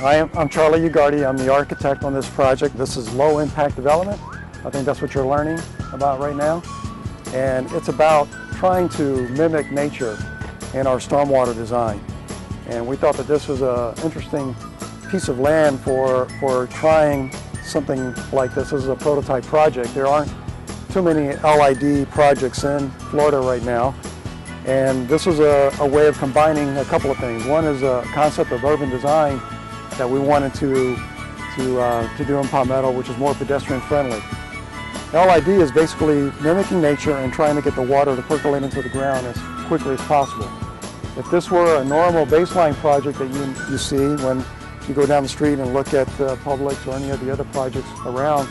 Hi, I'm Charlie Ugardi. I'm the architect on this project. This is low impact development. I think that's what you're learning about right now. And it's about trying to mimic nature in our stormwater design. And we thought that this was an interesting piece of land for trying something like this. This is a prototype project. There aren't too many LID projects in Florida right now. And this was a way of combining a couple of things. One is a concept of urban design that we wanted to do in Palmetto, which is more pedestrian friendly. LID is basically mimicking nature and trying to get the water to percolate into the ground as quickly as possible. If this were a normal baseline project that you see when you go down the street and look at Publix or any of the other projects around,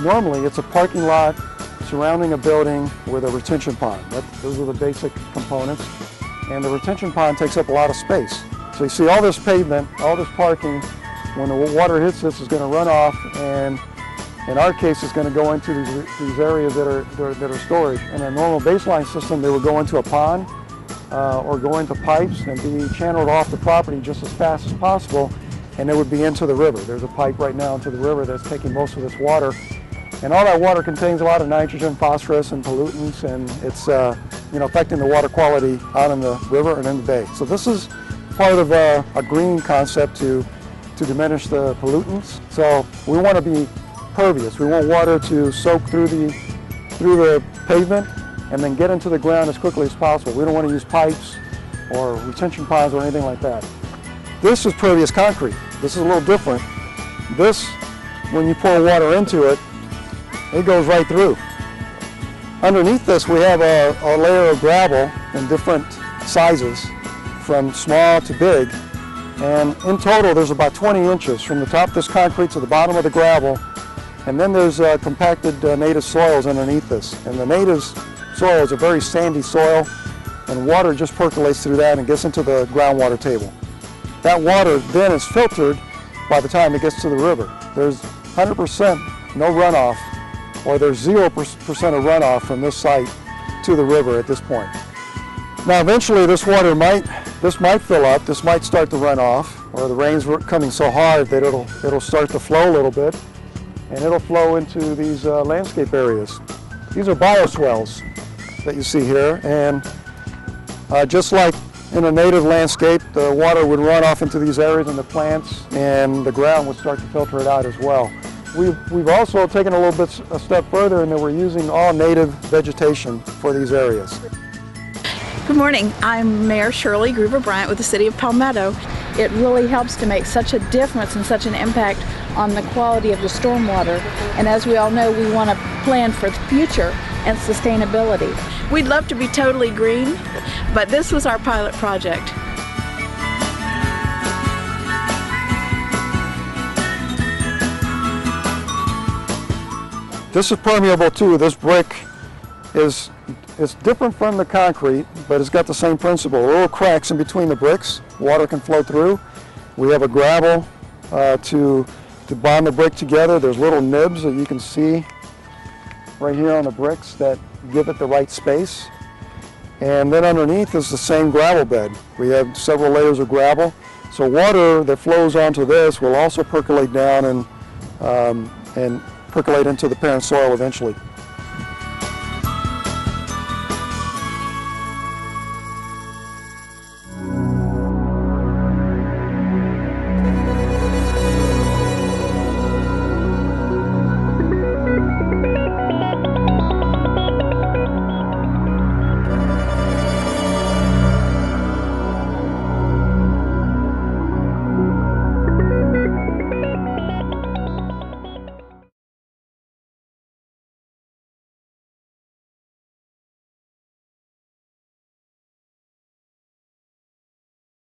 normally it's a parking lot surrounding a building with a retention pond. Those are the basic components. And the retention pond takes up a lot of space. So you see all this pavement, all this parking, when the water hits this, is going to run off, and in our case it's going to go into these areas that are storage. In a normal baseline system, they would go into a pond or go into pipes and be channeled off the property just as fast as possible, and it would be into the river. There's a pipe right now into the river that's taking most of this water. And all that water contains a lot of nitrogen, phosphorus, and pollutants, and it's affecting the water quality out in the river and in the bay. So this is part of a green concept to diminish the pollutants. So we want to be pervious. We want water to soak through the pavement and then get into the ground as quickly as possible. We don't want to use pipes or retention ponds or anything like that. This is pervious concrete. This is a little different. This, when you pour water into it, it goes right through. Underneath this, we have a layer of gravel in different sizes, from small to big. And in total, there's about 20 inches from the top of this concrete to the bottom of the gravel. And then there's compacted native soils underneath this. And the native soil is a very sandy soil, and water just percolates through that and gets into the groundwater table. That water then is filtered by the time it gets to the river. There's 100% no runoff, or there's 0% of runoff from this site to the river at this point. Now eventually this water might fill up, this might start to run off, or the rains were coming so hard that it'll start to flow a little bit, and it'll flow into these landscape areas. These are bioswales that you see here, and just like in a native landscape, the water would run off into these areas and the plants, and the ground would start to filter it out as well. We've also taken a step further, in that we're using all native vegetation for these areas. Good morning. I'm Mayor Shirley Gruber-Bryant with the City of Palmetto. It really helps to make such a difference and such an impact on the quality of the stormwater. And as we all know, we want to plan for the future and sustainability. We'd love to be totally green, but this was our pilot project. This is permeable too. This brick is different from the concrete, but it's got the same principle. Little cracks in between the bricks, water can flow through. We have a gravel to bond the brick together. There's little nibs that you can see right here on the bricks that give it the right space. And then underneath is the same gravel bed. We have several layers of gravel. So water that flows onto this will also percolate down and percolate into the parent soil eventually.